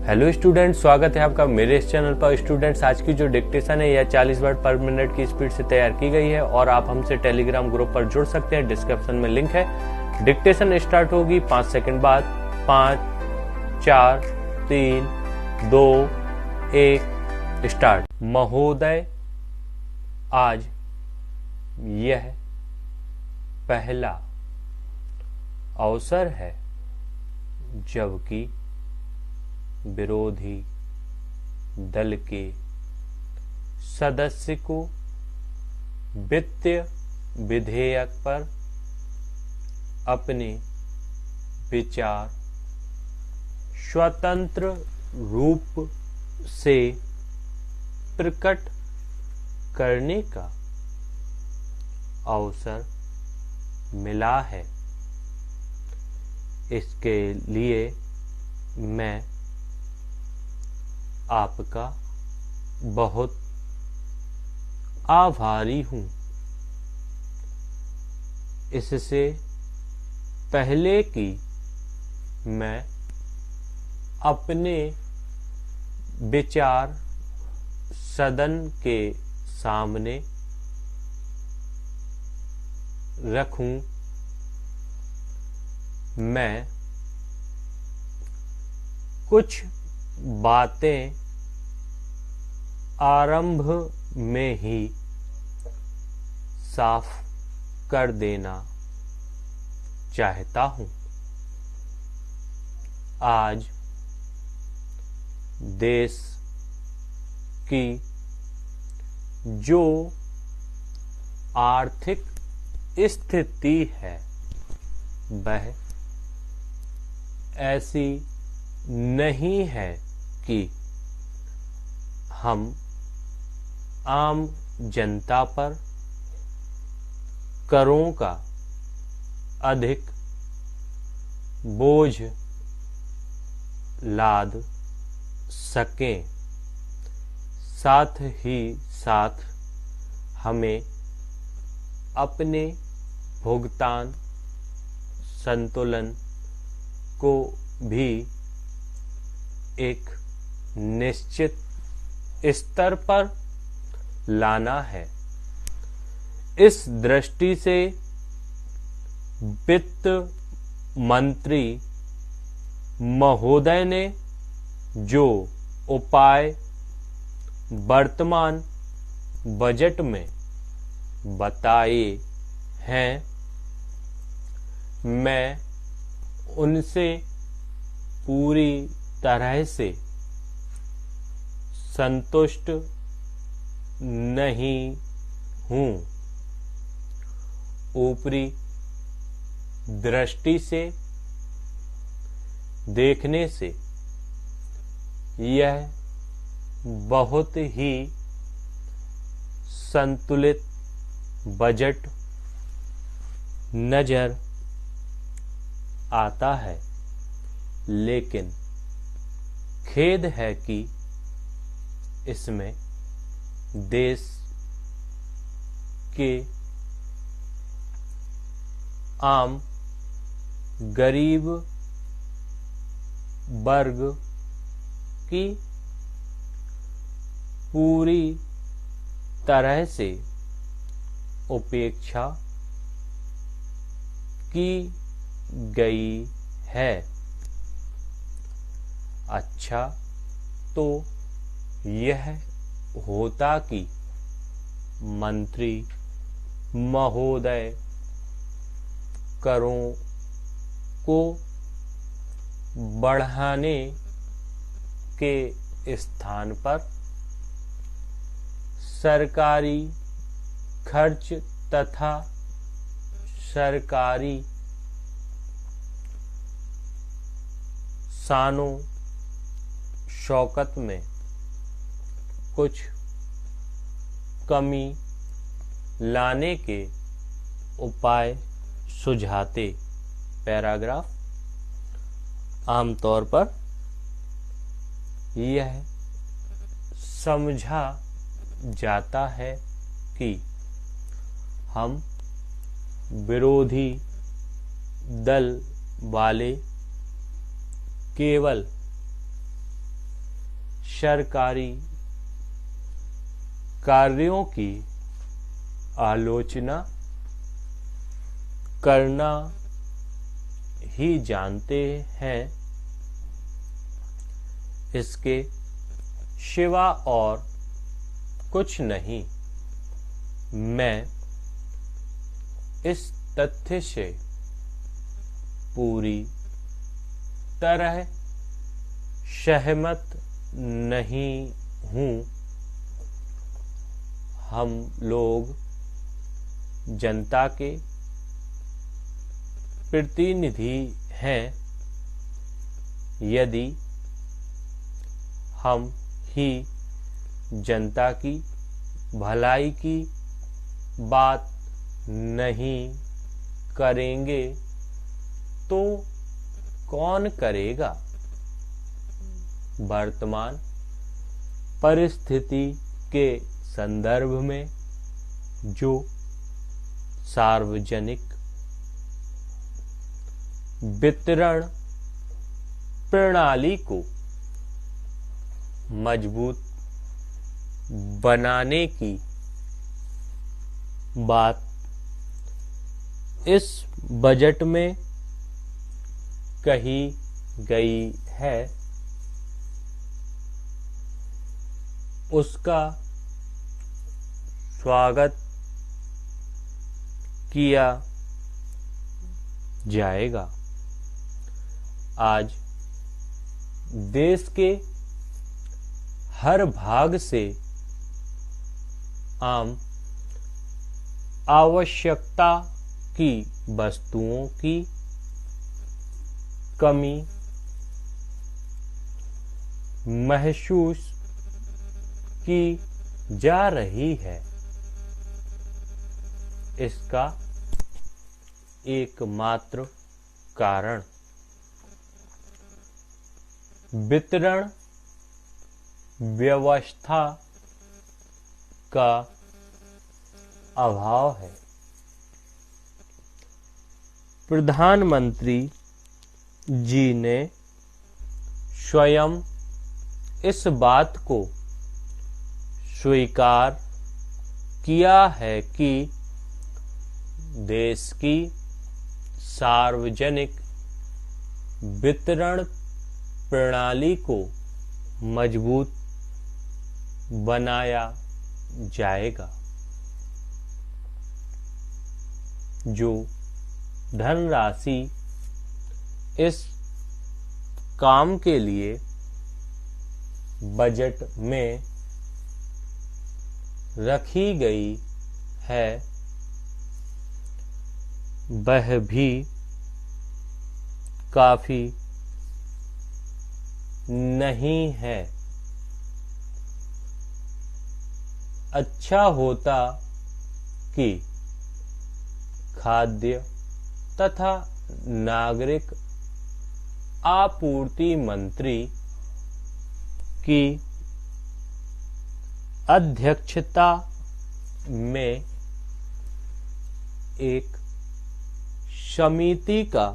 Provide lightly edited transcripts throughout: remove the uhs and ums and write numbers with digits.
Hello student, स्वागत है आपका मेरे इस चैनल पर। स्टूडेंट्स, आज की जो डिक्टेशन है यह 40 वर्ड पर मिनट की स्पीड से तैयार की गई है और आप हमसे टेलीग्राम ग्रुप पर जुड़ सकते हैं। डिस्क्रिप्शन में लिंक है। डिक्टेशन स्टार्ट होगी 5 सेकंड बाद। 5, 4, 3, 2, 1 स्टार्ट। महोदय, आज यह पहला अवसर है जबकि विरोधी दल के सदस्य को वित्तीय विधेयक पर अपने विचार स्वतंत्र रूप से प्रकट करने का अवसर मिला है। इसके लिए मैं आपका बहुत आभारी हूं। इससे पहले कि मैं अपने विचार सदन के सामने रखूं, मैं कुछ बातें आरंभ में ही साफ कर देना चाहता हूं। आज देश की जो आर्थिक स्थिति है वह ऐसी नहीं है कि हम आम जनता पर करों का अधिक बोझ लाद सकें। साथ ही साथ हमें अपने भुगतान संतुलन को भी एक निश्चित स्तर पर लाना है। इस दृष्टि से वित्त मंत्री महोदय ने जो उपाय वर्तमान बजट में बताए हैं, मैं उनसे पूरी तरह से संतुष्ट नहीं हूं। ऊपरी दृष्टि से देखने से यह बहुत ही संतुलित बजट नजर आता है, लेकिन खेद है कि इसमें देश के आम गरीब वर्ग की पूरी तरह से उपेक्षा की गई है। अच्छा तो यह होता कि मंत्री महोदय करों को बढ़ाने के स्थान पर सरकारी खर्च तथा सरकारी शानो शौकत में कुछ कमी लाने के उपाय सुझाते। पैराग्राफ। आमतौर पर यह समझा जाता है कि हम विरोधी दल वाले केवल सरकारी कार्यों की आलोचना करना ही जानते हैं। इसके सिवा और कुछ नहीं। मैं इस तथ्य से पूरी तरह सहमत नहीं हूं। हम लोग जनता के प्रतिनिधि हैं। यदि हम ही जनता की भलाई की बात नहीं करेंगे तो कौन करेगा? वर्तमान परिस्थिति के संदर्भ में जो सार्वजनिक वितरण प्रणाली को मजबूत बनाने की बात इस बजट में कही गई है, उसका स्वागत किया जाएगा। आज देश के हर भाग से आम आवश्यकता की वस्तुओं की कमी महसूस की जा रही है। इसका एकमात्र कारण वितरण व्यवस्था का अभाव है। प्रधानमंत्री जी ने स्वयं इस बात को स्वीकार किया है कि देश की सार्वजनिक वितरण प्रणाली को मजबूत बनाया जाएगा। जो धनराशि इस काम के लिए बजट में रखी गई है, वह भी काफी नहीं है। अच्छा होता कि खाद्य तथा नागरिक आपूर्ति मंत्री की अध्यक्षता में एक समिति का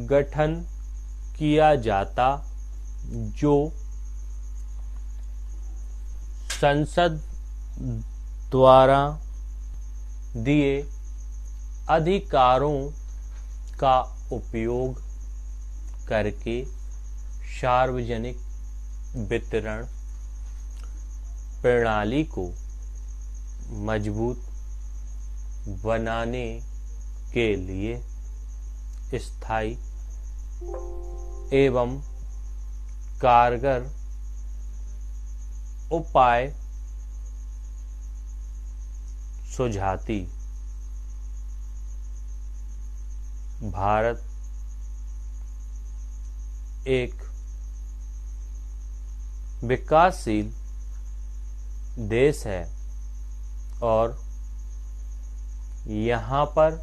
गठन किया जाता जो संसद द्वारा दिए अधिकारों का उपयोग करके सार्वजनिक वितरण प्रणाली को मजबूत बनाने के लिए स्थायी एवं कारगर उपाय सुझाती। भारत एक विकासशील देश है और यहाँ पर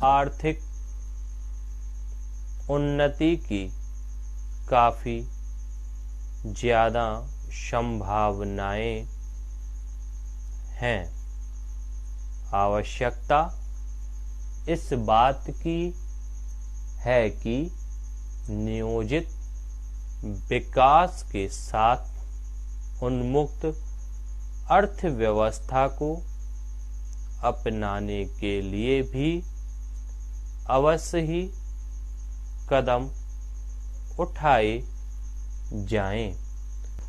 आर्थिक उन्नति की काफी ज्यादा संभावनाएं हैं। आवश्यकता इस बात की है कि नियोजित विकास के साथ उन्मुक्त अर्थव्यवस्था को अपनाने के लिए भी अवश्य ही कदम उठाए जाएं।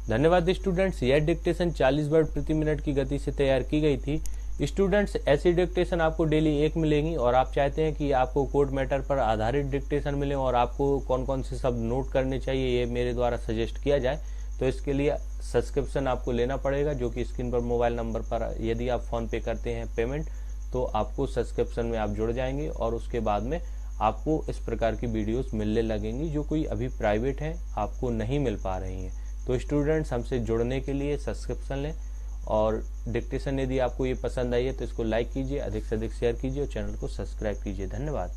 धन्यवाद स्टूडेंट्स। यह डिक्टेशन 40 वर्ड प्रति मिनट की गति से तैयार की गई थी। स्टूडेंट्स, ऐसी डिक्टेशन आपको डेली एक मिलेंगी और आप चाहते हैं कि आपको कोड मैटर पर आधारित डिक्टेशन मिले और आपको कौन कौन से शब्द नोट करने चाहिए ये मेरे द्वारा सजेस्ट किया जाए, तो इसके लिए सब्सक्रिप्शन आपको लेना पड़ेगा, जो कि स्क्रीन पर मोबाइल नंबर पर यदि आप फोन पे करते हैं पेमेंट तो आपको सब्सक्रिप्शन में आप जुड़ जाएंगे और उसके बाद में आपको इस प्रकार की वीडियोस मिलने लगेंगी जो कोई अभी प्राइवेट है आपको नहीं मिल पा रही हैं। तो स्टूडेंट्स, हमसे जुड़ने के लिए सब्सक्रिप्शन लें और डिक्टेशन यदि आपको ये पसंद आई है तो इसको लाइक कीजिए, अधिक से अधिक शेयर कीजिए और चैनल को सब्सक्राइब कीजिए। धन्यवाद।